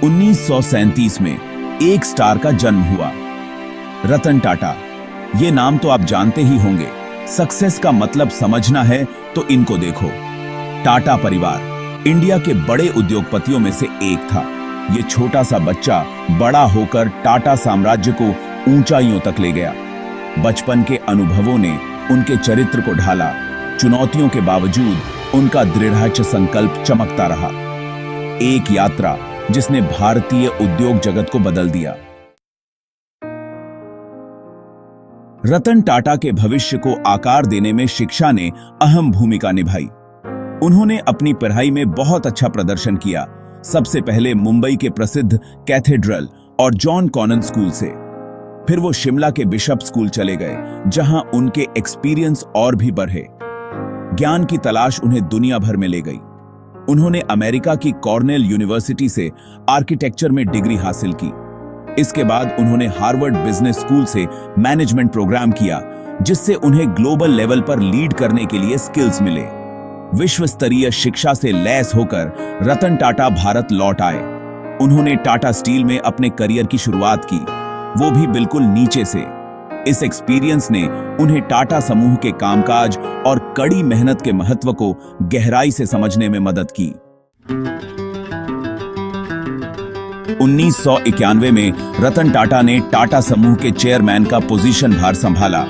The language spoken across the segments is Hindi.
1937 में एक स्टार का जन्म हुआ, रतन टाटा। ये नाम तो आप जानते ही होंगे। सक्सेस का मतलब समझना है तो इनको देखो। टाटा परिवार इंडिया के बड़े उद्योगपतियों में से एक था। ये छोटा सा बच्चा बड़ा होकर टाटा साम्राज्य को ऊंचाइयों तक ले गया। बचपन के अनुभवों ने उनके चरित्र को ढाला। चुनौतियों के बावजूद उनका दृढ़ संकल्प चमकता रहा। एक यात्रा जिसने भारतीय उद्योग जगत को बदल दिया। रतन टाटा के भविष्य को आकार देने में शिक्षा ने अहम भूमिका निभाई। उन्होंने अपनी पढ़ाई में बहुत अच्छा प्रदर्शन किया। सबसे पहले मुंबई के प्रसिद्ध कैथेड्रल और जॉन कॉनन स्कूल से। फिर वो शिमला के बिशप स्कूल चले गए, जहां उनके एक्सपीरियंस और भी बढ़े। ज्ञान की तलाश उन्हें दुनिया भर में ले गई। उन्होंने अमेरिका की कॉर्नेल यूनिवर्सिटी से आर्किटेक्चर में डिग्री हासिल की। इसके बाद उन्होंने हार्वर्ड बिजनेस स्कूल से मैनेजमेंट प्रोग्राम किया, जिससे उन्हें ग्लोबल लेवल पर लीड करने के लिए स्किल्स मिले। विश्व स्तरीय शिक्षा से लैस होकर रतन टाटा भारत लौट आए। उन्होंने टाटा स्टील में अपने करियर की शुरुआत की, वो भी बिल्कुल नीचे से। इस एक्सपीरियंस ने उन्हें टाटा समूह के कामकाज और कड़ी मेहनत के महत्व को गहराई से समझने में मदद की। 1991 में रतन टाटा ने टाटा समूह के चेयरमैन का पोजीशन भार संभाला।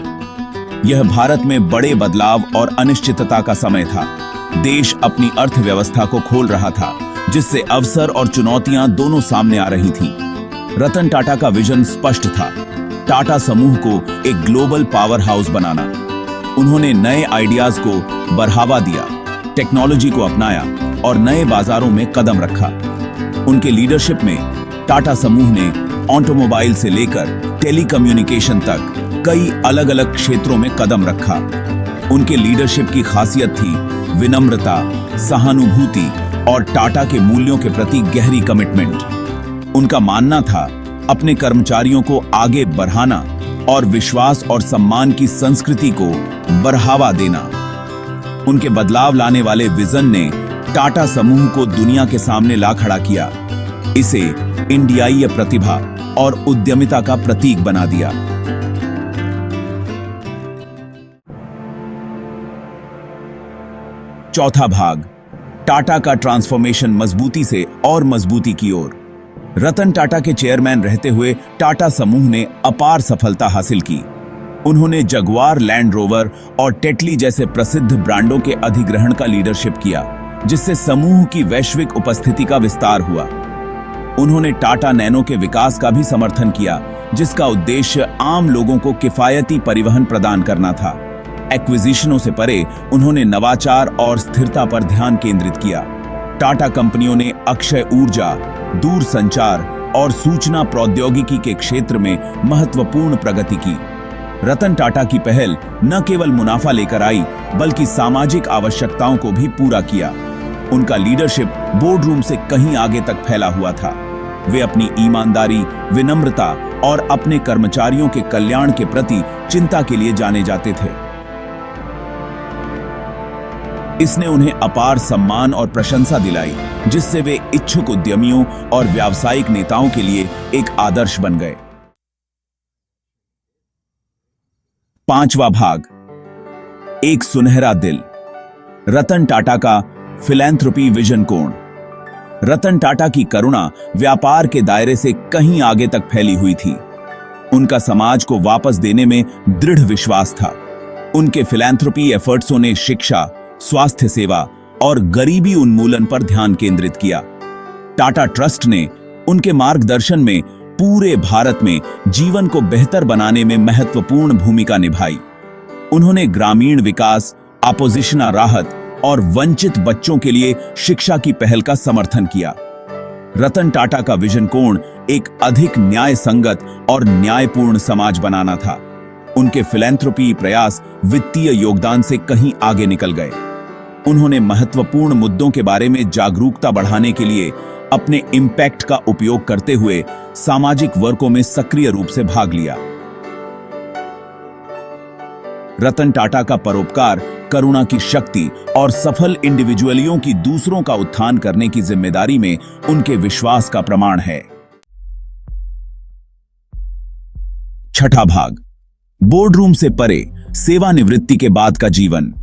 यह भारत में बड़े बदलाव और अनिश्चितता का समय था। देश अपनी अर्थव्यवस्था को खोल रहा था, जिससे अवसर और चुनौतियां दोनों सामने आ रही थीं। रतन टाटा का विजन स्पष्ट था, टाटा समूह को एक ग्लोबल पावर हाउस बनाना। उन्होंने नए आइडियाज को बढ़ावा दिया, टेक्नोलॉजी को अपनाया और नए बाजारों में कदम रखा। उनके लीडरशिप में टाटा समूह ने ऑटोमोबाइल से लेकर टेलीकम्युनिकेशन तक कई अलग अलग क्षेत्रों में कदम रखा। उनके लीडरशिप की खासियत थी विनम्रता, सहानुभूति और टाटा के मूल्यों के प्रति गहरी कमिटमेंट। उनका मानना था अपने कर्मचारियों को आगे बढ़ाना और विश्वास और सम्मान की संस्कृति को बढ़ावा देना। उनके बदलाव लाने वाले विजन ने टाटा समूह को दुनिया के सामने ला खड़ा किया। इसे इंडियाई प्रतिभा और उद्यमिता का प्रतीक बना दिया। चौथा भाग, टाटा का ट्रांसफॉर्मेशन मजबूती से और मजबूती की ओर। रतन टाटा के चेयरमैन रहते हुए टाटा समूह ने अपार सफलता हासिल की। उन्होंने जगुआर, लैंड रोवर और टेटली जैसे प्रसिद्ध ब्रांडों के अधिग्रहण का लीडरशिप किया, जिससे समूह की वैश्विक उपस्थिति का विस्तार हुआ। उन्होंने टाटा नैनो के विकास का भी समर्थन किया, जिसका उद्देश्य आम लोगों को किफायती परिवहन प्रदान करना था। एक्विजिशनों से परे उन्होंने नवाचार और स्थिरता पर ध्यान केंद्रित किया। टाटा कंपनियों ने अक्षय ऊर्जा, दूर संचार और सूचना प्रौद्योगिकी के क्षेत्र में महत्वपूर्ण प्रगति की। रतन टाटा की पहल न केवल मुनाफा लेकर आई, बल्कि सामाजिक आवश्यकताओं को भी पूरा किया। उनका लीडरशिप बोर्डरूम से कहीं आगे तक फैला हुआ था। वे अपनी ईमानदारी, विनम्रता और अपने कर्मचारियों के कल्याण के प्रति चिंता के लिए जाने जाते थे। इसने उन्हें अपार सम्मान और प्रशंसा दिलाई, जिससे वे इच्छुक उद्यमियों और व्यावसायिक नेताओं के लिए एक आदर्श बन गए। पांचवा भाग, एक सुनहरा दिल। रतन टाटा का फिलैंथ्रोपी विजन कोण। रतन टाटा की करुणा व्यापार के दायरे से कहीं आगे तक फैली हुई थी। उनका समाज को वापस देने में दृढ़ विश्वास था। उनके फिलैंथ्रोपी एफर्ट्सों ने शिक्षा, स्वास्थ्य सेवा और गरीबी उन्मूलन पर ध्यान केंद्रित किया। टाटा ट्रस्ट ने उनके मार्गदर्शन में पूरे भारत में जीवन को बेहतर बनाने में महत्वपूर्ण भूमिका निभाई। उन्होंने ग्रामीण विकास, अपोजिशना राहत और वंचित बच्चों के लिए शिक्षा की पहल का समर्थन किया। रतन टाटा का विजन कोण एक अधिक न्याय संगत और न्यायपूर्ण समाज बनाना था। उनके फिलैंथ्रोपी प्रयास वित्तीय योगदान से कहीं आगे निकल गए। उन्होंने महत्वपूर्ण मुद्दों के बारे में जागरूकता बढ़ाने के लिए अपने इम्पैक्ट का उपयोग करते हुए सामाजिक वर्गों में सक्रिय रूप से भाग लिया। रतन टाटा का परोपकार, करुणा की शक्ति और सफल इंडिविजुअलियों की दूसरों का उत्थान करने की जिम्मेदारी में उनके विश्वास का प्रमाण है। छठा भाग, बोर्डरूम से परे, सेवानिवृत्ति के बाद का जीवन।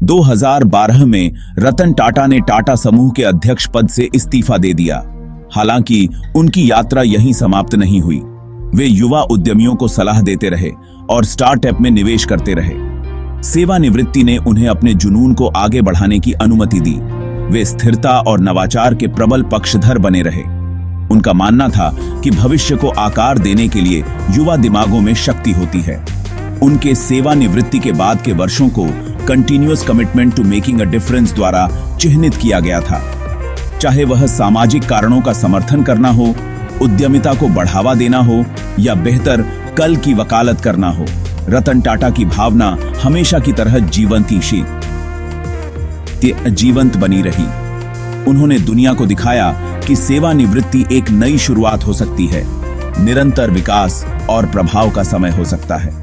2012 में रतन टाटा ने टाटा समूह के अध्यक्ष पद से इस्तीफा दे दिया। हालांकि उनकी यात्रा यहीं समाप्त नहीं हुई। वे युवा उद्यमियों को सलाह देते रहे और स्टार्टअप में निवेश करते रहे। सेवानिवृत्ति ने उन्हें अपने जुनून को आगे बढ़ाने की अनुमति दी। वे स्थिरता और नवाचार के प्रबल पक्षधर बने रहे। उनका मानना था कि भविष्य को आकार देने के लिए युवा दिमागों में शक्ति होती है। उनके सेवानिवृत्ति के बाद के वर्षों को continuous commitment to making a difference द्वारा चिह्नित किया गया था। चाहे वह सामाजिक कारणों का समर्थन करना हो, उद्यमिता को बढ़ावा देना हो या बेहतर कल की वकालत करना हो, रतन टाटा की भावना हमेशा की तरह जीवंत बनी रही। उन्होंने दुनिया को दिखाया कि सेवानिवृत्ति एक नई शुरुआत हो सकती है, निरंतर विकास और प्रभाव का समय हो सकता है।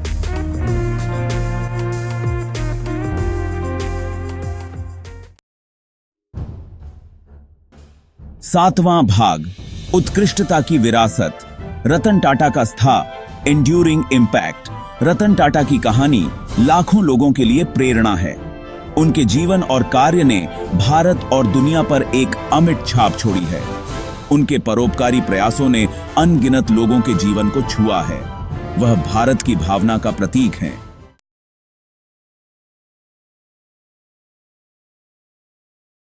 सातवां भाग, उत्कृष्टता की विरासत, रतन टाटा का स्था, एंड्यूरिंग इम्पैक्ट। रतन टाटा की कहानी लाखों लोगों के लिए प्रेरणा है। उनके जीवन और कार्य ने भारत और दुनिया पर एक अमिट छाप छोड़ी है। उनके परोपकारी प्रयासों ने अनगिनत लोगों के जीवन को छुआ है। वह भारत की भावना का प्रतीक हैं।